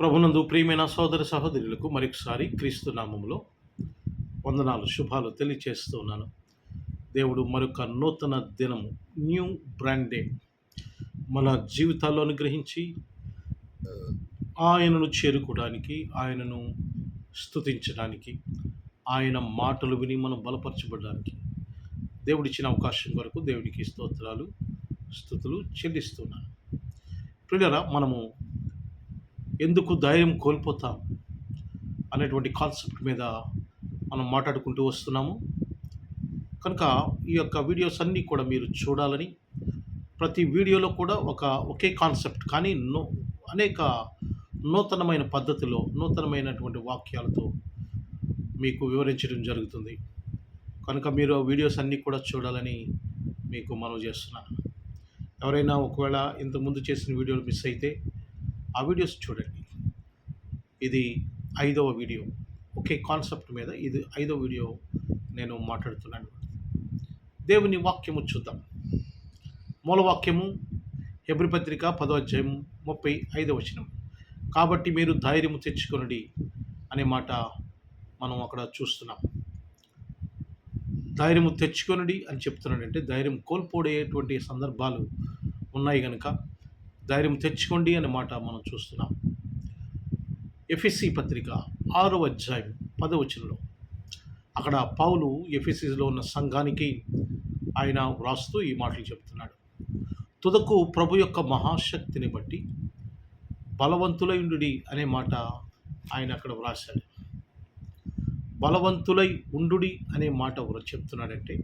ప్రభునందు ప్రియమైన సోదర సహోదరులకు మరొకసారి క్రీస్తు నామములో వందనాలు శుభాలు తెలియచేస్తూ ఉన్నాను. దేవుడు మరొక నూతన దినము, న్యూ బ్రాండ్ డే మన జీవితాల్లో అనుగ్రహించి ఆయనను చేరుకోవడానికి, ఆయనను స్తుతించడానికి, ఆయన మాటలు విని మనం బలపరచబడడానికి దేవుడిచ్చిన అవకాశం వరకు దేవునికి స్తోత్రాలు స్తుతులు చెల్లిస్తున్నాను. ప్రియులారా, మనము ఎందుకు ధైర్యం కోల్పోతాం అనేటువంటి కాన్సెప్ట్ మీద మనం మాట్లాడుకుంటూ వస్తున్నాము. కనుక ఈ యొక్క వీడియోస్ అన్నీ కూడా మీరు చూడాలని, ప్రతి వీడియోలో కూడా ఒకే కాన్సెప్ట్ కానీ అనేక నూతనమైన పద్ధతిలో నూతనమైనటువంటి వాక్యాలతో మీకు వివరించడం జరుగుతుంది. కనుక మీరు ఆ వీడియోస్ అన్నీ కూడా చూడాలని మీకు మనవి చేస్తున్నాను. ఎవరైనా ఒకవేళ ఇంతకుముందు చేసిన వీడియోలు మిస్ అయితే ఆ వీడియోస్ చూడండి. ఇది 5వ వీడియో, ఒకే కాన్సెప్ట్ మీద ఇది 5వ వీడియో నేను మాట్లాడుతున్నాను. దేవుని వాక్యము చూద్దాం. మూలవాక్యము హెబ్రీ పత్రిక 10వ అధ్యాయం 35వ వచనం. కాబట్టి మీరు ధైర్యము తెచ్చుకొనుడి అనే మాట మనం అక్కడ చూస్తున్నాం. ధైర్యము తెచ్చుకొనుడి అని చెప్తున్నాడంటే ధైర్యం కోల్పోయేటువంటి సందర్భాలు ఉన్నాయి కనుక ధైర్యం తెచ్చుకోండి అనే మాట మనం చూస్తున్నాం. ఎఫెసీ పత్రిక 6వ అధ్యాయం 10వ వచనంలో అక్కడ పౌలు ఎఫెసీలో ఉన్న సంఘానికి ఆయన వ్రాస్తూ ఈ మాటలు చెప్తున్నాడు. తుదకు ప్రభు యొక్క మహాశక్తిని బట్టి బలవంతులై అనే మాట ఆయన అక్కడ వ్రాశాడు. బలవంతులై ఉండుడి అనే మాట చెప్తున్నాడంటే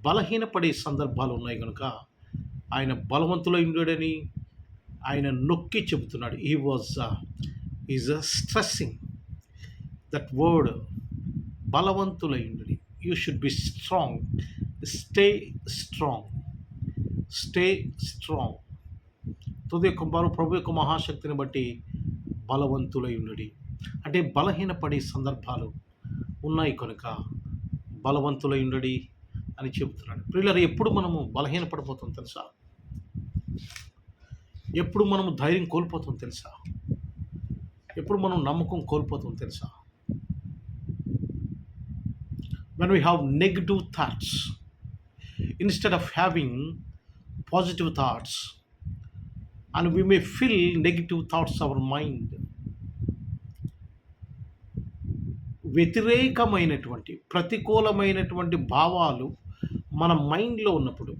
బలహీనపడే సందర్భాలు ఉన్నాయి కనుక ఆయన బలవంతులై ఉండుడని ఆయన నొక్కి చెబుతున్నాడు. ఈజ్ స్ట్రెస్సింగ్ దట్ వర్డ్, బలవంతులై ఉండుడి. You should be strong, stay strong, stay strong. ప్రభు యొక్క మహాశక్తిని బట్టి బలవంతులై ఉండుడి అంటే బలహీనపడే సందర్భాలు ఉన్నాయి కనుక బలవంతులై ఉండుడి అని చెబుతున్నాడు. ప్రియులారా, ఎప్పుడు మనము బలహీనపడిపోతాం తెలుసా? ఎప్పుడు మనము ధైర్యం కోల్పోతాం తెలుసా? ఎప్పుడు మనం నమ్మకం కోల్పోతాం తెలుసా? when we have negative thoughts instead of having positive thoughts, and we may fill negative thoughts our mind. వ్యతిరేకమైనటువంటి ప్రతికూలమైనటువంటి భావాలు మన మైండ్లో ఉన్నప్పుడు,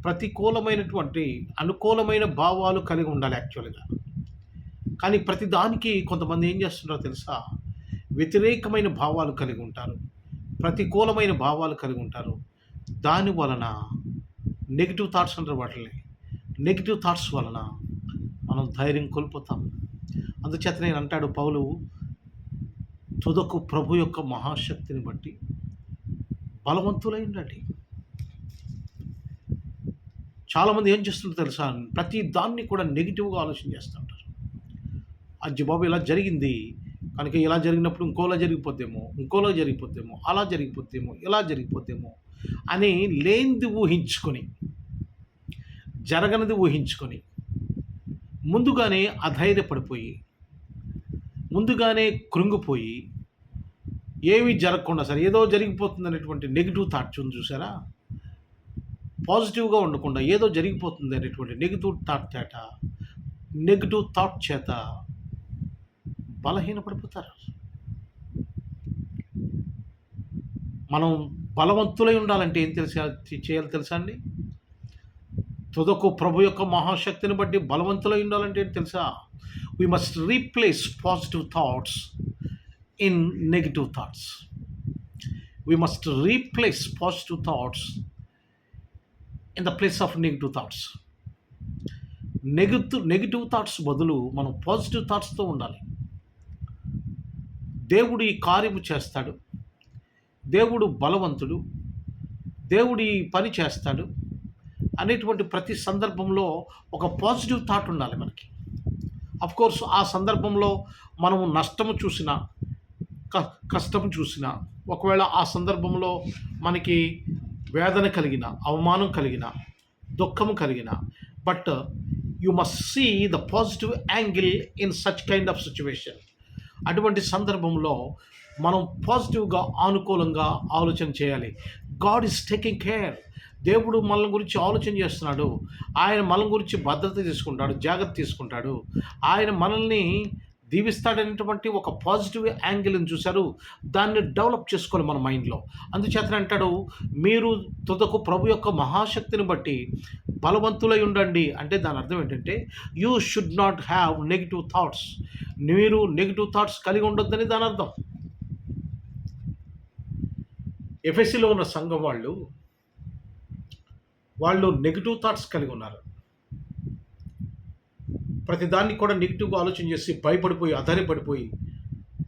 ప్రతికూలమైనటువంటి అనుకూలమైన భావాలు కలిగి ఉండాలి యాక్చువల్గా. కానీ ప్రతిదానికి కొంతమంది ఏం చేస్తున్నారో తెలుసా? వ్యతిరేకమైన భావాలు కలిగి ఉంటారు, ప్రతికూలమైన భావాలు కలిగి ఉంటారు. దాని వలన నెగిటివ్ థాట్స్ అంటారు వాటిని. నెగిటివ్ థాట్స్ వలన మనం ధైర్యం కోల్పోతాం. అందుచేత నేను అంటాడు పౌలు, తుదకు ప్రభు యొక్క మహాశక్తిని బట్టి బలవంతులై ఉండండి. చాలామంది ఏం చేస్తుంటారు తెలుసా? ప్రతి దాన్ని కూడా నెగిటివ్గా ఆలోచన చేస్తుంటారు. అజ్జి బాబు ఇలా జరిగింది కనుక ఇలా జరిగినప్పుడు ఇంకోలా జరిగిపోద్దేమో, అలా జరిగిపోద్దేమో, ఇలా జరిగిపోద్దేమో అని లేనిది ఊహించుకొని, జరగనిది ఊహించుకొని, ముందుగానే అధైర్యపడిపోయి, ముందుగానే కృంగిపోయి, ఏమీ జరగకుండా సరే ఏదో జరిగిపోతుంది అనేటువంటి నెగిటివ్ థాట్ చూసారా? పాజిటివ్గా ఉండకుండా ఏదో జరిగిపోతుంది అనేటువంటి నెగిటివ్ థాట్ చేత బలహీనపడిపోతారు. మనం బలవంతులై ఉండాలంటే ఏం చేయాలి తెలుసా అండి? తుదకు ప్రభు యొక్క మహాశక్తిని బట్టి బలవంతులై ఉండాలంటే ఏంటి తెలుసా? We must replace positive thoughts in negative thoughts. We must replace positive thoughts in the place of negative thoughts. Negative thoughts బదులు మనం పాజిటివ్ థాట్స్తో ఉండాలి. దేవుడు ఈ కార్యము చేస్తాడు, దేవుడు బలవంతుడు, దేవుడు ఈ పని చేస్తాడు అనేటువంటి ప్రతి సందర్భంలో ఒక పాజిటివ్ థాట్ ఉండాలి మనకి. అఫ్కోర్స్ ఆ సందర్భంలో మనము నష్టము చూసినా, కష్టము చూసినా, ఒకవేళ ఆ సందర్భంలో మనకి వేదన కలిగిన, అవమానం కలిగిన, దుఃఖము కలిగిన, but you must see the positive angle in such kind of situation. అటువంటి సందర్భంలో మనం పాజిటివ్గా అనుకూలంగా ఆలోచన చేయాలి. God is taking care. దేవుడు మనల గురించి ఆలోచన చేస్తున్నాడు. ఆయన మన గురించి భద్రత తీసుకుంటాడు, జాగ్రత్త తీసుకుంటాడు. ఆయన మనల్ని దీవిస్తాడనేటువంటి ఒక పాజిటివ్ యాంగిల్ని చూశారు. దాన్ని డెవలప్ చేసుకోవాలి మన మైండ్లో. అందుచేతనే అంటాడు, మీరు తుదకు ప్రభు యొక్క మహాశక్తిని బట్టి బలవంతులై ఉండండి. అంటే దాని అర్థం ఏంటంటే you should not have negative thoughts. మీరు నెగిటివ్ థాట్స్ కలిగి ఉండొద్దని దాని అర్థం. ఎఫెసీలో ఉన్న సంఘం వాళ్ళు నెగిటివ్ థాట్స్ కలిగి ఉన్నారు. ప్రతిదాన్ని కూడా నెగిటివ్గా ఆలోచన చేసి భయపడిపోయి అధైర్యపడిపోయి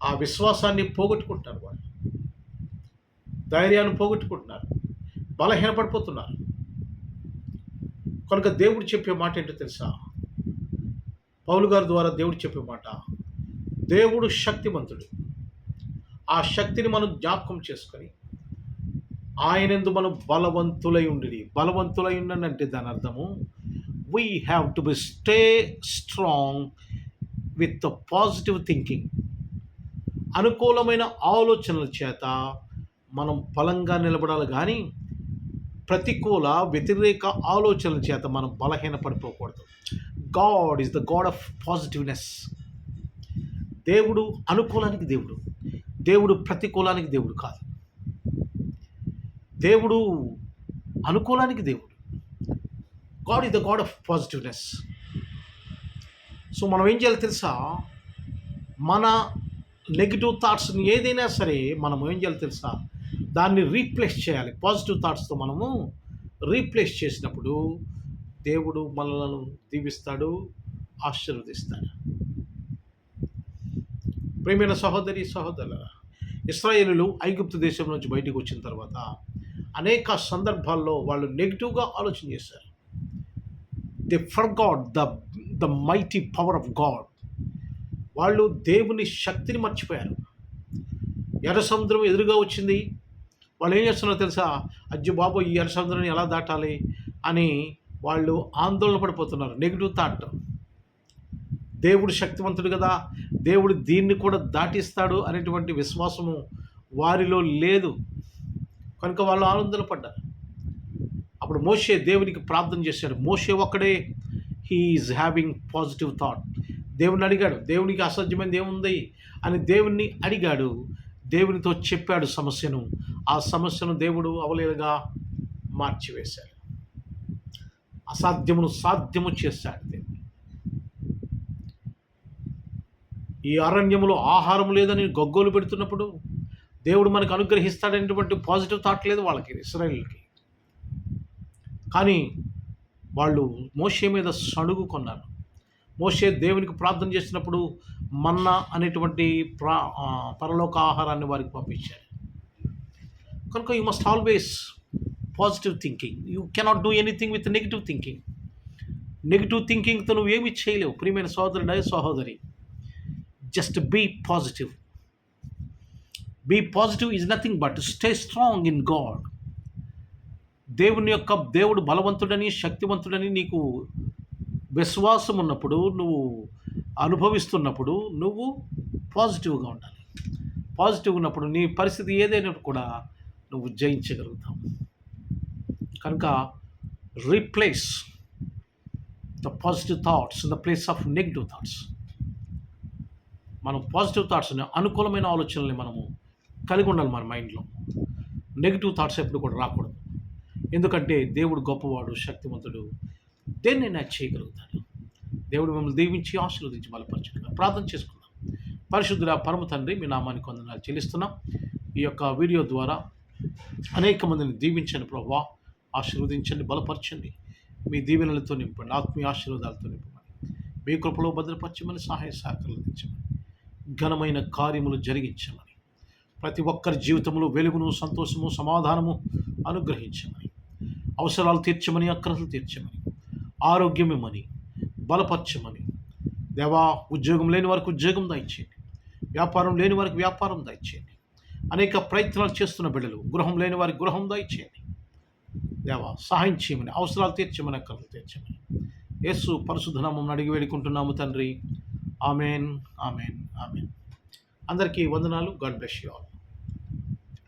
ఆ విశ్వాసాన్ని పోగొట్టుకుంటున్నారు. వాళ్ళు ధైర్యాన్ని పోగొట్టుకుంటున్నారు, బలహీనపడిపోతున్నారు. కనుక దేవుడు చెప్పే మాట ఏంటో తెలుసా? పౌలు గారి ద్వారా దేవుడు చెప్పే మాట, దేవుడు శక్తిమంతుడు. ఆ శక్తిని మనం జ్ఞాపకం చేసుకొని ఆయనందు మనం బలవంతులై ఉండి. బలవంతులై ఉండండి అంటే దాని అర్థము we have to be stay strong with the positive thinking. అనుకూలమైన ఆలోచనల చేత మనం బలంగా నిలబడాలి, కానీ ప్రతికూల వ్యతిరేక ఆలోచనల చేత మనం బలహీనపడిపోకూడదు. God is the God of positiveness. దేవుడు అనుకూలానికి దేవుడు, దేవుడు ప్రతికూలానికి దేవుడు కాదు. దేవుడు అనుకూలానికి దేవుడు. God is the God of positiveness. So మనం ఏం చేయాలి తెలుసా? మన నెగిటివ్ థాట్స్ని ఏదైనా సరే మనం ఏం చేయాలి తెలుసా? దాన్ని రీప్లేస్ చేయాలి. పాజిటివ్ థాట్స్తో మనము రీప్లేస్ చేసినప్పుడు దేవుడు మనలను దీవిస్తాడు, ఆశీర్వదిస్తాడు. ప్రియమైన సహోదరి సహోదరులారా, ఇశ్రాయేలీయులు ఐగుప్తు దేశం నుంచి బయటికి వచ్చిన తర్వాత అనేక సందర్భాల్లో వాళ్ళు నెగిటివ్గా ఆలోచన చేశారు. They forgot the mighty power of God. వాళ్ళు దేవుని శక్తిని మర్చిపోయారు. ఎర్ర సముద్రం ఎదురుగా వచ్చింది. వాళ్ళు ఏం చేస్తున్నారో తెలుసా? అజ్జు బాబు, ఈ ఎర్ర సముద్రాన్ని ఎలా దాటాలి అని వాళ్ళు ఆందోళన పడిపోతున్నారు. Negative thought. దేవుడు శక్తివంతుడు కదా, దేవుడు దీన్ని కూడా దాటిస్తాడు అనేటువంటి విశ్వాసము వారిలో లేదు. కనుక వాళ్ళు ఆనందన పడ్డారు. అప్పుడు మోషే దేవునికి ప్రార్థన చేశాడు. మోషే ఒక్కడే he is having positive thought. దేవుని అడిగాడు, దేవునికి అసాధ్యమైనది ఏముంది అని దేవుణ్ణి అడిగాడు. దేవునితో చెప్పాడు సమస్యను. ఆ సమస్యను దేవుడు అవలీలగా మార్చివేశాడు. అసాధ్యమును సాధ్యము చేశాడు దేవుడు. ఈ అరణ్యములో ఆహారం లేదని గగ్గోలు పెడుతున్నప్పుడు దేవుడు మనకు అనుగ్రహిస్తాడనేటువంటి పాజిటివ్ థాట్ లేదు వాళ్ళకి, ఇశ్రాయేలుకి. కానీ వాళ్ళు మోషే మీద సణుగుకొన్నారు. మోషే దేవునికి ప్రార్థన చేసినప్పుడు మన్నా అనేటువంటి పరలోక ఆహారాన్ని వారికి పంపించారు. కనుక you must always positive thinking. You cannot do anything with negative thinking. Negative థింకింగ్తో నువ్వు ఏమీ చేయలేవు. ప్రియమైన సహోదరుడా, సహోదరి, just be positive. Be positive is nothing but stay strong in God. దేవుడు బలవంతుడని శక్తివంతుడని నీకు విశ్వాసం ఉన్నప్పుడు, నువ్వు అనుభవిస్తున్నప్పుడు నువ్వు పాజిటివ్గా ఉండాలి. పాజిటివ్ ఉన్నప్పుడు నీ పరిస్థితి ఏదైనా కూడా నువ్వు జయించగలుగుతావు. కనుక replace the positive thoughts in the place of negative thoughts. మనం పాజిటివ్ థాట్స్ని, అనుకూలమైన ఆలోచనల్ని మనము కలిగి ఉండాలి మన మైండ్లో. నెగిటివ్ థాట్స్ ఎప్పుడు కూడా రాకూడదు. ఎందుకంటే దేవుడు గొప్పవాడు, శక్తివంతుడు, దేన్నైనా చేయగలుగుతాడు. దేవుడు మిమ్మల్ని దీవించి ఆశీర్వదించి బలపరచుగా ప్రార్థన చేసుకుందాం. పరిశుద్ధుడా పరమ తండ్రి, మీ నామానికి వందనాలు చెల్లిస్తున్నాం. ఈ యొక్క వీడియో ద్వారా అనేక మందిని దీవించండి ప్రభువా, ఆశీర్వదించండి, బలపరచండి. మీ దీవెనలతో నింపండి, ఆత్మీయ ఆశీర్వాదాలతో నింపమని, మీ కృపలో భద్రపరచమని, సహాయ సహకారాలు అందించమని, ఘనమైన కార్యములు జరిగించమని, ప్రతి ఒక్కరి జీవితంలో వెలుగును, సంతోషము, సమాధానము అనుగ్రహించమని, అవసరాలు తీర్చమని, అక్రతలు తీర్చమని, ఆరోగ్యం ఇమ్మని, బలపరచమని. దేవా, ఉద్యోగం లేని వారికి ఉద్యోగం దయచేయండి, వ్యాపారం లేని వారికి వ్యాపారం దయచేయండి. అనేక ప్రయత్నాలు చేస్తున్న బిడ్డలు, గృహం లేని వారికి గృహం దయచేయండి. దేవా, సహాయం చేయమని, అవసరాలు తీర్చమని, అక్రతలు తీర్చమని యేసు పరిశుద్ధ నామమున అడిగి వేడుకుంటున్నాము తండ్రి. Amen, amen, amen. అందరికీ వందనాలు. God bless you all.